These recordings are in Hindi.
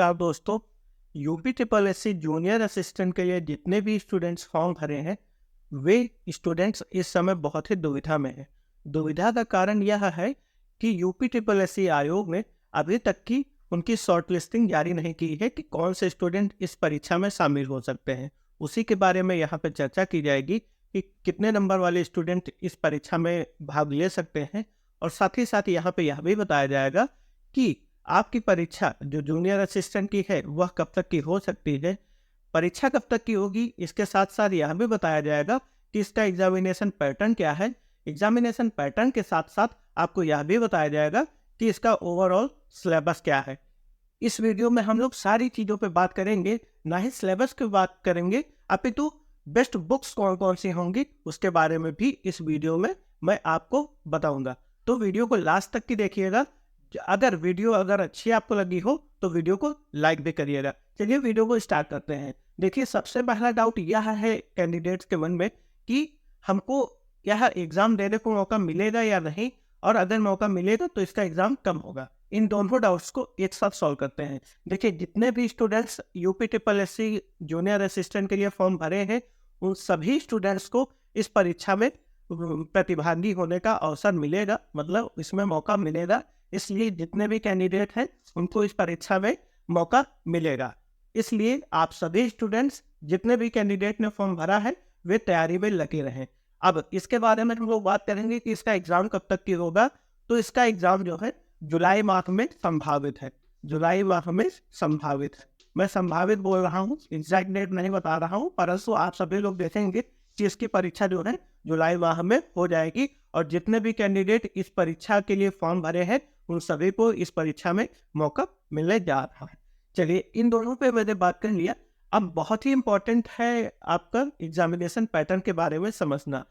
नमस्कार दोस्तों। UP triple S C junior assistant के लिए जितने भी स्टूडेंट्स फॉर्म भरे हैं वे स्टूडेंट्स इस समय बहुत ही दुविधा में हैं। दुविधा का कारण यह है कि यूपी ट्रिपल एस सी आयोग ने अभी तक की उनकी शॉर्ट लिस्टिंग जारी नहीं की है कि कौन से स्टूडेंट इस परीक्षा में शामिल हो सकते हैं। उसी के बारे में यहाँ पे चर्चा की जाएगी कि कितने नंबर वाले स्टूडेंट इस परीक्षा में भाग ले सकते हैं, और साथ ही साथ यहाँ पे यह भी बताया जाएगा कि आपकी परीक्षा जो जूनियर असिस्टेंट की है वह कब तक की हो सकती है, परीक्षा कब तक की होगी। इसके साथ साथ यह भी बताया जाएगा कि इसका एग्जामिनेशन पैटर्न क्या है। एग्जामिनेशन पैटर्न के साथ साथ आपको यह भी बताया जाएगा कि इसका ओवरऑल सिलेबस क्या है। इस वीडियो में हम लोग सारी चीज़ों पे बात करेंगे, ना ही सिलेबस की बात करेंगे, अपितु बेस्ट बुक्स कौन कौन सी होंगी उसके बारे में भी इस वीडियो में मैं आपको बताऊंगा। तो वीडियो को लास्ट तक की देखिएगा। अगर वीडियो अच्छी आपको लगी हो तो वीडियो को लाइक भी करिएगा। चलिए वीडियो को स्टार्ट करते हैं। देखिए, सबसे पहला डाउट यह है कैंडिडेट्स के मन में कि हमको यह एग्जाम देने को मौका मिलेगा या नहीं, और अगर मौका मिलेगा तो इसका एग्जाम कब होगा। इन दोनों डाउट्स को एक साथ सॉल्व करते हैं। देखिए, जितने भी students UP triple S C junior assistant के लिए फॉर्म भरे हैं उन सभी स्टूडेंट्स को इस परीक्षा में प्रतिभागी होने का अवसर मिलेगा, मतलब इसमें मौका मिलेगा। इसलिए जितने भी कैंडिडेट हैं उनको इस परीक्षा में मौका मिलेगा। इसलिए आप सभी स्टूडेंट्स, जितने भी कैंडिडेट ने फॉर्म भरा है, वे तैयारी में लगे रहें। अब इसके बारे में हम लोग बात करेंगे कि इसका एग्जाम कब तक की होगा। तो इसका एग्जाम जो है जुलाई माह में संभावित है। जुलाई माह में संभावित है, मैं संभावित बोल रहा हूँ, एग्जैक्ट डेट नहीं बता रहा हूँ, परंतु आप सभी लोग देखेंगे कि इसकी परीक्षा जो है जुलाई माह में हो जाएगी। और जितने भी कैंडिडेट इस परीक्षा के लिए फॉर्म भरे हैं उन सभी को इस परीक्षा में मौका मिलने जा रहा है। चलिए, इन दोनों पे मैंने बात कर लिया। अब बहुत ही इंपॉर्टेंट है आपका एग्जामिनेशन पैटर्न के बारे में समझना।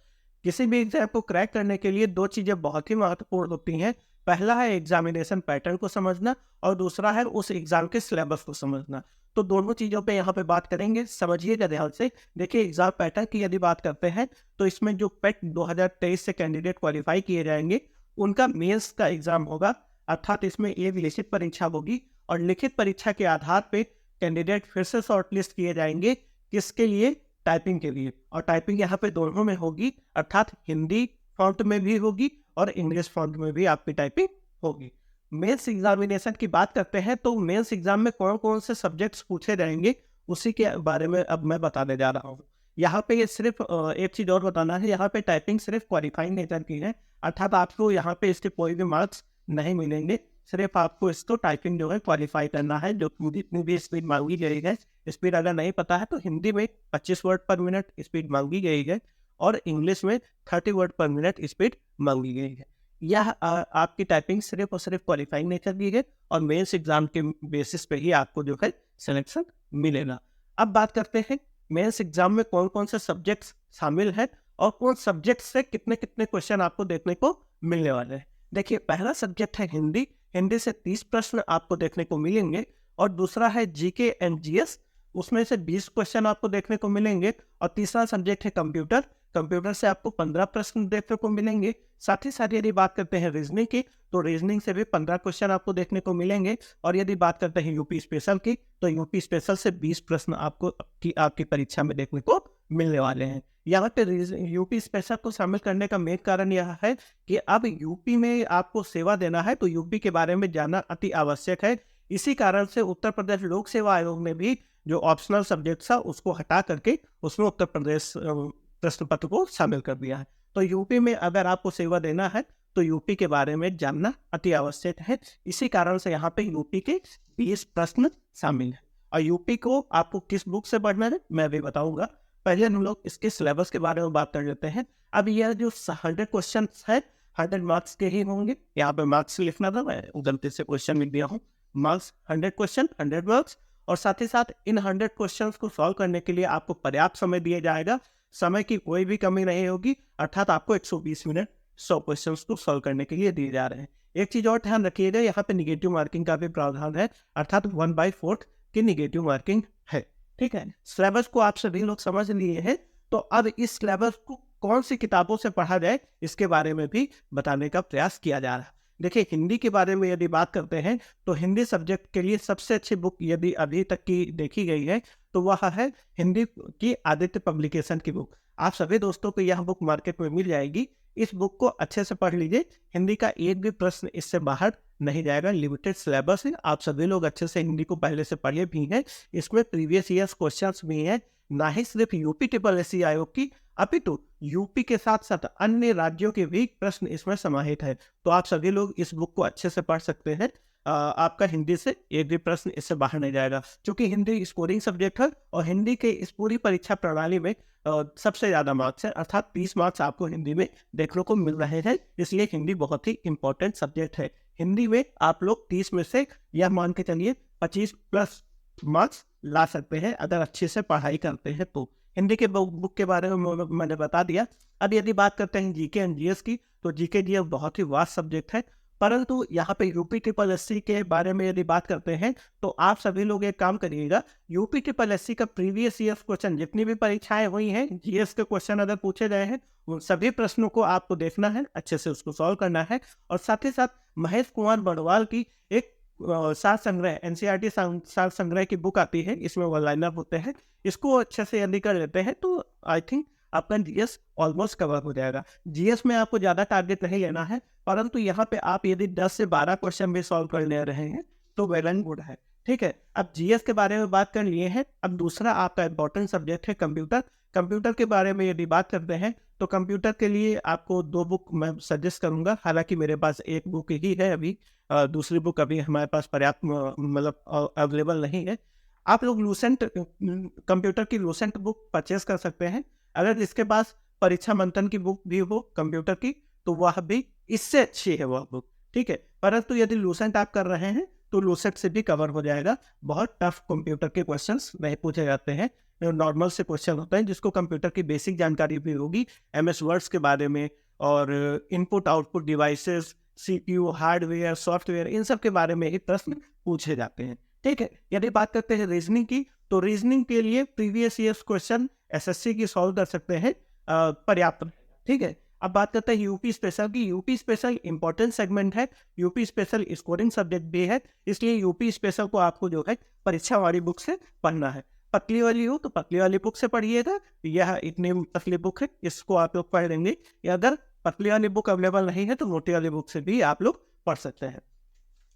किसी भी एग्जाम को क्रैक करने के लिए दो चीज़ें बहुत ही महत्वपूर्ण होती हैं। पहला है एग्जामिनेशन पैटर्न को समझना, और दूसरा है उस एग्जाम के सिलेबस को समझना। तो दोनों चीज़ों पे यहाँ पे बात करेंगे, समझिएगा ध्यान से। देखिए, एग्जाम पैटर्न की यदि बात करते हैं तो इसमें जो पेट 2023 से कैंडिडेट क्वालिफाई किए जाएंगे उनका मेंस का एग्जाम होगा, अर्थात इसमें एक लिखित परीक्षा होगी। और लिखित परीक्षा के आधार पे कैंडिडेट फिर से शॉर्टलिस्ट किए जाएंगे, किसके लिए? टाइपिंग के लिए। और टाइपिंग यहाँ पे दोनों में होगी, अर्थात हिंदी फॉन्ट में भी होगी और इंग्लिश फॉन्ट में भी आपकी टाइपिंग होगी। मेंस एग्जामिनेशन की बात करते हैं तो मेंस एग्जाम में कौन कौन से सब्जेक्ट्स पूछे जाएंगे उसी के बारे में अब मैं बताने जा रहा हूँ। यहाँ पे ये सिर्फ एक चीज़ और बताना है, यहाँ पे टाइपिंग सिर्फ क्वालिफाइंग नेचर की है, अर्थात आपको यहाँ पे इसके कोई भी मार्क्स नहीं मिलेंगे। सिर्फ आपको इसको टाइपिंग जो है क्वालिफाई करना है, जो जितनी भी स्पीड मांगी गई है। स्पीड अगर नहीं पता है तो हिंदी में 25 वर्ड पर मिनट स्पीड मांगी गई है, और इंग्लिश में 30 वर्ड पर मिनट स्पीड मांगी गई है। यह आपकी टाइपिंग सिर्फ और सिर्फ क्वालिफाइंग नेचर की है, और मेंस एग्जाम के बेसिस पे ही आपको जो है सिलेक्शन मिलेगा। अब बात करते हैं मेंस एग्जाम में कौन कौन से सब्जेक्ट्स शामिल है और कौन सब्जेक्ट से कितने कितने क्वेश्चन आपको देखने को मिलने वाले हैं। देखिए, पहला सब्जेक्ट है हिंदी। हिंदी से 30 प्रश्न आपको देखने को मिलेंगे। और दूसरा है जीके एंड जीएस, उसमें से 20 क्वेश्चन आपको देखने को मिलेंगे। और तीसरा सब्जेक्ट है कंप्यूटर। कंप्यूटर से आपको 15 प्रश्न देखने को मिलेंगे। साथ ही साथ यदि बात करते हैं रीजनिंग की तो रीजनिंग से भी 15 क्वेश्चन आपको देखने को मिलेंगे। और यदि बात करते हैं यूपी स्पेशल की तो यूपी स्पेशल से 20 प्रश्न आपको आपकी परीक्षा में देखने को मिलने वाले हैं। यहाँ पे यूपी स्पेशल को शामिल करने का मेन कारण यह है कि अब यूपी में आपको सेवा देना है तो यूपी के बारे में जानना अति आवश्यक है। इसी कारण से उत्तर प्रदेश लोक सेवा आयोग ने भी जो ऑप्शनल सब्जेक्ट था उसको हटा करके उसमें उत्तर प्रदेश प्रश्न पत्र को शामिल कर दिया है। तो यूपी में अगर आपको सेवा देना है तो यूपी के बारे में जानना अति आवश्यक है। इसी कारण से यहाँ पे यूपी के 20 प्रश्न शामिल है। और यूपी को आपको किस बुक से पढ़ना है मैं भी बताऊंगा। पहले हम लोग इसके सिलेबस के बारे में बात कर लेते हैं। अब यह जो 100 क्वेश्चन है 100 मार्क्स के ही होंगे। यहाँ पे मार्क्स लिखना था, मैं गलती से क्वेश्चन लिख दिया हूँ। Marks 100 question 100 marks. और साथ ही साथ इन 100 क्वेश्चंस को सॉल्व करने के लिए आपको पर्याप्त समय दिया जाएगा। समय की कोई भी कमी नहीं होगी, अर्थात आपको 120 मिनट 100 क्वेश्चंस को सॉल्व करने के लिए दिए जा रहे हैं। एक चीज और ध्यान रखिएगा, यहाँ पे निगेटिव मार्किंग का भी प्रावधान है, अर्थात 1/4 की निगेटिव मार्किंग है। ठीक है, सिलेबस को आप सभी लोग समझ लिए हैं। तो अब इस सिलेबस को कौन सी किताबों से पढ़ा जाए इसके बारे में भी बताने का प्रयास किया जा रहा है। देखिए, हिंदी के बारे में यदि बात करते हैं, तो हिंदी सब्जेक्ट के लिए सबसे अच्छी बुक यदि अभी तक की देखी गई है, तो वह है हिंदी की आदित्य पब्लिकेशन की बुक। आप सभी दोस्तों को यह बुक मार्केट में मिल जाएगी। इस बुक को अच्छे से पढ़ लीजिए। हिंदी का एक भी प्रश्न इससे बाहर नहीं जाएगा। लिमिटेड सिलेबस है। आप सभी लोग अच्छे से हिंदी को पहले से पढ़े भी हैं। इसमें प्रीवियस ईयर्स क्वेश्चंस भी हैं। ना ही सिर्फ यूपी ट्रिपल एससी आयोग की, अपितु यूपी के साथ-साथ अन्य राज्यों के भी प्रश्न इसमें समाहित है। तो आप सभी लोग इस बुक को अच्छे से पढ़ सकते हैं। आपका हिंदी से एक भी प्रश्न इससे बाहर नहीं जाएगा। चूँकि हिंदी स्कोरिंग सब्जेक्ट है और हिंदी के इस पूरी परीक्षा प्रणाली में सबसे ज़्यादा मार्क्स है, अर्थात 30 मार्क्स आपको हिंदी में देखने को मिल रहे हैं। इसलिए हिंदी बहुत ही इम्पोर्टेंट सब्जेक्ट है। हिंदी में आप लोग 30 में से यह मान के चलिए 25 प्लस मार्क्स ला सकते हैं, अगर अच्छे से पढ़ाई करते हैं तो। हिंदी के बुक के बारे में मैंने बता दिया। अब यदि बात करते हैं जीके एंड जीएस की, तो जीके जीएस बहुत ही वास्ट सब्जेक्ट है। परंतु यहाँ पे यूपी ट्रिपल एससी के बारे में यदि बात करते हैं, तो आप सभी लोग एक काम करिएगा। यूपी ट्रिपल एससी का प्रीवियस ईयर्स क्वेश्चन, जितनी भी परीक्षाएं हुई हैं, जीएस के क्वेश्चन अगर पूछे गए हैं, उन सभी प्रश्नों को आपको देखना है, अच्छे से उसको सॉल्व करना है। और साथ ही साथ महेश कुमार बड़वाल की एक सार संग्रह, एनसीईआरटी सार संग्रह की बुक आती है। इसमें वन लाइनर होते हैं। इसको अच्छे से यदि कर लेते हैं, तो आई थिंक आपका जीएस ऑलमोस्ट कवर हो जाएगा। जीएस में आपको ज़्यादा टारगेट नहीं लेना है, परंतु यहाँ पे आप यदि 10 से 12 क्वेश्चन भी सॉल्व कर ले रहे हैं, तो वेल एंड गुड है। ठीक है, अब जीएस के बारे में बात कर लिए हैं। अब दूसरा आपका इंपॉर्टेंट सब्जेक्ट है कंप्यूटर। कंप्यूटर के बारे में यदि बात करते हैं, तो कंप्यूटर के लिए आपको 2 बुक मैं सजेस्ट करूँगा। हालाँकि मेरे पास 1 बुक ही है अभी। दूसरी बुक अभी हमारे पास पर्याप्त मतलब अवेलेबल नहीं है। आप लोग लूसेंट कंप्यूटर की लूसेंट बुक परचेज़ कर सकते हैं। अगर इसके पास परीक्षा मंथन की बुक भी हो कंप्यूटर की, तो वह भी इससे अच्छी है वह बुक। ठीक है, परंतु यदि लूसेंट आप कर रहे हैं, तो लूसेंट से भी कवर हो जाएगा। बहुत टफ कंप्यूटर के क्वेश्चंस नहीं पूछे जाते हैं। नॉर्मल से क्वेश्चन होते हैं, जिसको कंप्यूटर की बेसिक जानकारी भी होगी, एमएस वर्ड्स के बारे में और input output devices, CPU, hardware, software, इन सब के बारे में ही प्रश्न पूछे जाते हैं। ठीक है, यदि बात करते हैं रीजनिंग की, तो रीजनिंग के लिए प्रीवियस ईयर्स क्वेश्चन एसएससी की सॉल्व कर सकते हैं, पर्याप्त। ठीक है, अब बात करते हैं यूपी स्पेशल की। यूपी स्पेशल इंपॉर्टेंट सेगमेंट है। यूपी स्पेशल स्कोरिंग सब्जेक्ट भी है, इसलिए यूपी स्पेशल को आपको जो है परीक्षा वाली बुक से पढ़ना है। पतली वाली हो तो पतली वाली बुक से पढ़िएगा। यह इतनी पतली बुक है, इसको आप लोग पढ़ लेंगे। या अगर पतली वाली बुक अवेलेबल नहीं है, तो मोटी वाली बुक से भी आप लोग पढ़ सकते हैं।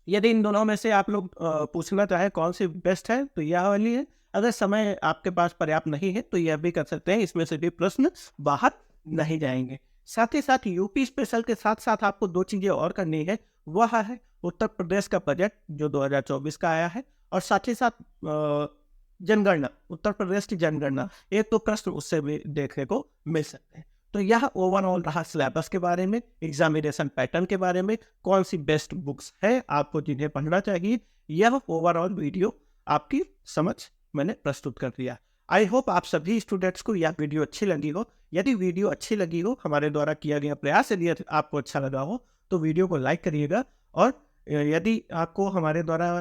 यदि इन दोनों में से आप लोग पूछना चाहें कौन सी बेस्ट है, तो यह वाली है। अगर समय आपके पास पर्याप्त नहीं है, तो यह भी कर सकते हैं। इसमें से भी प्रश्न बाहर नहीं जाएंगे। साथ ही साथ यूपी स्पेशल के साथ साथ आपको 2 चीज़ें और करनी है। वह है उत्तर प्रदेश का बजट, जो 2024 का आया है, और साथ ही साथ जनगणना, उत्तर प्रदेश की जनगणना, एक तो प्रश्न उससे भी देखने को मिल सकते हैं। तो यह ओवरऑल रहा सिलेबस के बारे में, एग्जामिनेशन पैटर्न के बारे में, कौन सी बेस्ट बुक्स है आपको जिन्हें पढ़ना चाहिए। यह ओवरऑल वीडियो आपकी समझ मैंने प्रस्तुत कर दिया। आई होप आप सभी स्टूडेंट्स को यह वीडियो अच्छी लगी हो। यदि वीडियो अच्छी लगी हो, हमारे द्वारा किया गया प्रयास यदि आपको अच्छा लगा हो, तो वीडियो को लाइक करिएगा। और यदि आपको हमारे द्वारा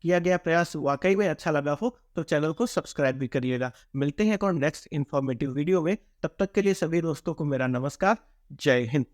किया गया प्रयास वाकई में अच्छा लगा हो, तो चैनल को सब्सक्राइब भी करिएगा। मिलते हैं एक और नेक्स्ट इन्फॉर्मेटिव वीडियो में। तब तक के लिए सभी दोस्तों को मेरा नमस्कार। जय हिंद।